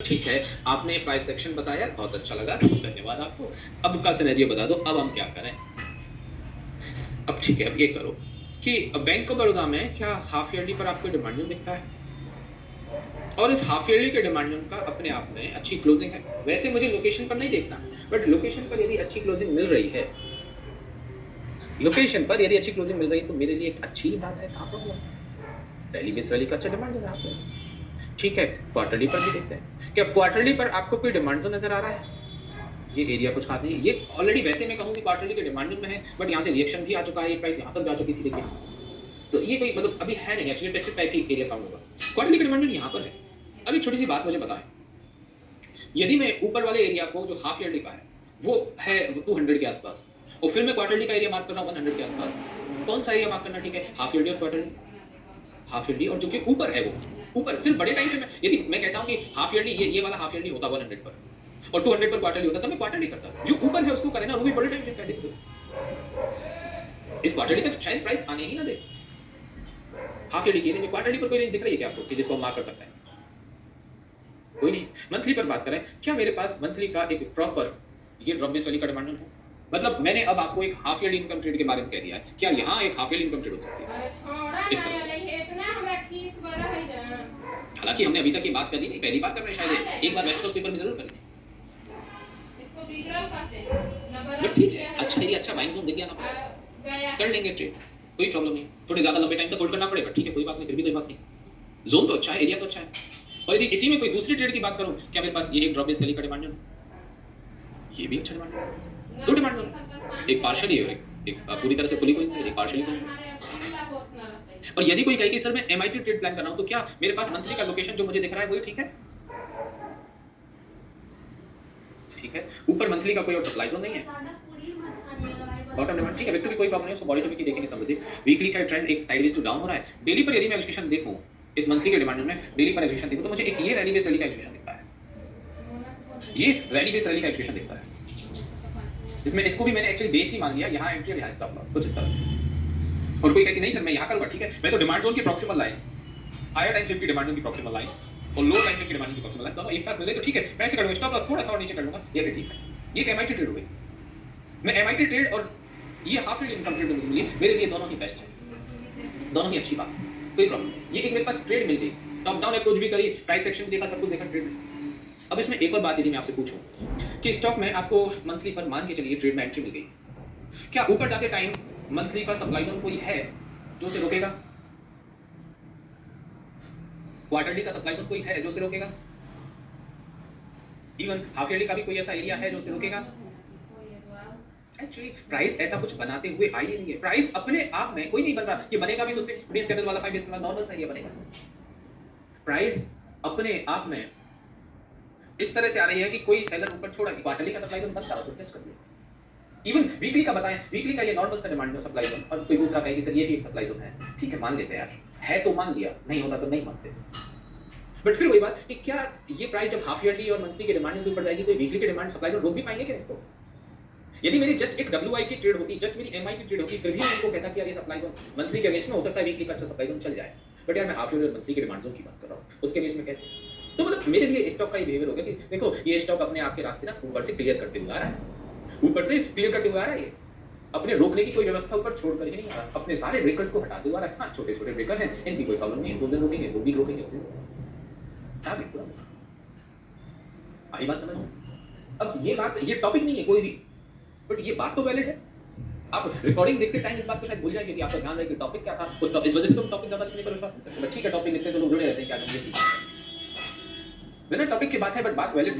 ठीक है, आपने प्राइस सेक्शन बताया, बहुत अच्छा लगा, धन्यवाद आपको। अब का सिनेरियो बता दो, अब हम क्या करें? अब ठीक है, अब ये करो कि बैंक ऑफ बड़ौदा में क्या हाफ ईयरली पर आपको डिमांड दिखता है? और इस हाफ ईयरली के डिमांड का अपने आप में अच्छी क्लोजिंग है। वैसे मुझे लोकेशन पर नहीं देखना, बट लोकेशन पर यदि अच्छी क्लोजिंग मिल रही है, लोकेशन पर यदि अच्छी क्लोजिंग मिल रही है तो मेरे लिए एक अच्छी बात है। कहाँ प्रॉब्लम? डेली बेस वैली का अच्छा डिमांड है यहाँ पे। ठीक है, क्वार्टरली पर भी देखते हैं। क्या क्वार्टरली पर आपको कोई डिमांड नजर आ रहा है? ये एरिया कुछ खास नहीं है। ये ऑलरेडी वैसे मैं कहूँ कि क्वार्टरली के डिमांडिंग में है, बट यहाँ से रिएक्शन भी आ चुका है, ये प्राइस यहाँ तक जा चुकी थी, देखिए। तो ये कोई मतलब अभी है नहीं, एक्चुअली टेस्टेड टाइप की एरिया साउंड होगा। क्वार्टरली का डिमांडिंग यहाँ पर है। अब एक छोटी सी बात मुझे बताएं, यदि मैं ऊपर वाले एरिया को जो हाफ ईयरली का है वो है 200 के आसपास, और फिर मैं क्वार्टरली का एरिया मार्क कर रहा हूँ 100 के आसपास, कौन सा एरिया मार्क करना ठीक है? हाफ ईयरली और क्वार्टरली? हाफ ईयरली, और जो कि ऊपर है वो ऊपर सिर्फ बड़े टाइम से मैं यदि मैं कहता हूँ कि हाफ ईयरली ये वाला हाफ ईयरली होता 100 पर और 200 पर क्वार्टरली होता, तब मैं क्वार्टरली करता। जो ऊपर है उसको करें ना, वो भी बड़े टाइम फ्रेम का देखो। इस क्वार्टरली तक शायद प्राइस आने ही ना दे। हाफ ईयरली की रेंज, क्वार्टरली पर कोई रेंज दिख रही है क्या आपको कि जिसको हम मार्क कर सकते हैं? कोई नहीं। मंथली पर बात करें, क्या मेरे पास मंथली का एक प्रॉपर ये ड्रॉप बेस वाली का डिमांड है? मतलब मैंने अब आपको एक हाफ ईयरली इनकम ट्रेड के बारे में कह दिया है, क्या यहाँ एक हाफ ईयरली इनकम ट्रेड हो सकती है इस तरह से? हालांकि हमने अभी तक ये बात करी नहीं, पहली बार कर रहे हैं शायद, एक बार वेस्ट कोस्ट पेपर में जरूर करी थी। बट ठीक है, अच्छा एरिया, अच्छा बाइंग जोन दिख गया ना, कर लेंगे ट्रेड, कोई प्रॉब्लम नहीं। थोड़े ज्यादा लंबे टाइम तक होल्ड करना पड़ेगा, ठीक है, कोई बात नहीं, फिर भी कोई बात नहीं। जोन तो अच्छा है, एरिया तो अच्छा है। और यदि इसी में कोई दूसरी ट्रेड की बात करूं, क्या मेरे पास ये एक ड्रॉप बेस सेलिंग का डिमांड है? ये भी अच्छा डिमांड है। दो डिमांड है, एक पार्शियली और एक पूरी तरह से फुली कोइंसाइड, एक पार्शियली कोइंसाइड। और यदि कोई कहे कि सर मैं एमआईटी ट्रेड प्लान कर रहा हूं, तो क्या मेरे पास मंथली का लोकेशन जो मुझे दिख रहा है वही ठीक है? ठीक है, ऊपर मंथली का कोई और सप्लाई जोन नहीं है, बॉटम डिमांड ठीक है, विक्ट्री कोई प्रॉब्लम नहीं है, सो बॉडी टू वीक देखेंगे समझिए। वीकली का ट्रेंड एक साइडवेज टू डाउन हो रहा है। डेली पर यदि मैं एक्सटेंशन देखूं, इस मंथली के डिमांड में डेली पर एक्सटेंशन देखूं, तो मुझे एक ये रैली बेस रैली का एक्सटेंशन दिखता है। ये रैली बेस रैली का एक्सटेंशन दिखता है, इसमें इसको भी मैंने एक्चुअली बेस ही मान लिया, यहाँ एंट्री और यहाँ स्टॉप लॉस, कुछ इस तरह से। और कोई कहे कि नहीं सर मैं यहाँ करूंगा, ठीक है, मैं तो डिमांड जोन की proximal line, higher time frame की डिमांड जोन की प्रॉक्सिमल लाइन और लो टाइम फ्रेम की डिमांड की प्रॉक्सिमल लाइन दोनों एक साथ मिले तो ठीक है, मैं ऐसे करूंगा, स्टॉप लॉस थोड़ा सा और नीचे कर लूंगा, ये भी ठीक है। ये एक एमआईटी ट्रेड हो गई। मैं एमआईटी ट्रेड और ये हाफ ईयरली इनकम ट्रेड जो मुझे मिली, मेरे लिए दोनों ही बेस्ट है, दोनों ही अच्छी बात, कोई प्रॉब्लम नहीं। ये एक मेरे पास ट्रेड मिल गई, टॉप डाउन अप्रोच भी करी, प्राइस सेक्शन भी देखा, सब कुछ देखा ट्रेड में। अब इसमें एक और बात यदि मैं आपसे पूछूं कि स्टॉक में आपको मंथली पर मान के चलिए ट्रेड में एंट्री मिल गई, क्या ऊपर जाते टाइम मंथली का सप्लाई जोन कोई है जो उसे रोकेगा? क्वार्टरली का सप्लाई जोन कोई है जो उसे रोकेगा? इवन हाफ ईयरली का भी कोई ऐसा एरिया है जो उसे रोकेगा? एक्चुअली प्राइस ऐसा कुछ बनाते हुए आई नहीं है, प्राइस अपने आप में कोई नहीं बन रहा, ये बनेगा भी तो 6 डेज कैंडल वाला 5 डेज कैंडल नॉर्मल सा एरिया बनेगा। प्राइस अपने आप में इस तरह से आ रही है कि कोई सेलर ऊपर छोड़ा कि क्वार्टरली का सप्लाई जोन बनता है, उसको टेस्ट कर दिया। इवन वीकली का बताएं, वीकली का ये नॉर्मल सा डिमांड सप्लाई जोन, और कोई दूसरा कहे कि सर ये भी एक सप्लाई जोन है, ठीक है मान लेते हैं यार, है तो मान लिया, नहीं होता तो नहीं मानते। बट फिर वही बात कि क्या ये प्राइस जब हाफ ईयरली और मंथली के डिमांड से ऊपर जाएगी तो वीकली के डिमांड सप्लाई जोन रोक भी पाएंगे क्या इसको? यदि मेरी जस्ट एक डब्ल्यूआई की ट्रेड होती, जस्ट मेरी एमआई की ट्रेड होती, फिर भी मैं इनको कहता कि यार ये सप्लाई जोन मंथली के अगेंस्ट में हो सकता है, वीकली का अच्छा सप्लाई जोन चल जाए, बट यार मैं हाफ ईयरली और मंथली के डिमांड जोन की बात कर रहा हूं, उसके अगेंस्ट में कैसे? तो मतलब मेरे लिए स्टॉक का ये बिहेवियर हो गया कि देखो ये स्टॉक अपने आप के रास्ते ना ऊपर से क्लियर करते हुए आ रहा है, ऊपर से क्लियर करते हुए आ रहा है, ये अपने रोकने की कोई व्यवस्था ऊपर छोड़ कर ही नहीं आ रहा, अपने सारे ब्रेकर्स को हटाते हुए आ रहा है। हाँ, छोटे छोटे ब्रेकर हैं, इनकी कोई प्रॉब्लम नहीं है, 2 दिन रोकेंगे, 2 वीक रोकेंगे, उससे क्या बिल्कुल आई बात समझ में? अब ये बात, ये टॉपिक नहीं है कोई भी, बट ये बात तो वैलिड है। आप रिकॉर्डिंग देखते टाइम इस बात को शायद भूल जाएंगे कि आपका ध्यान रहे कि टॉपिक क्या था, उस इस वजह से तुम टॉपिक ज्यादा लिखने पर विश्वास नहीं करते, ठीक है टॉपिक लिखते तो लोग जुड़े रहते हैं, क्या करेंगे, बिना टॉपिक की बात है, बट बात वैलिड है।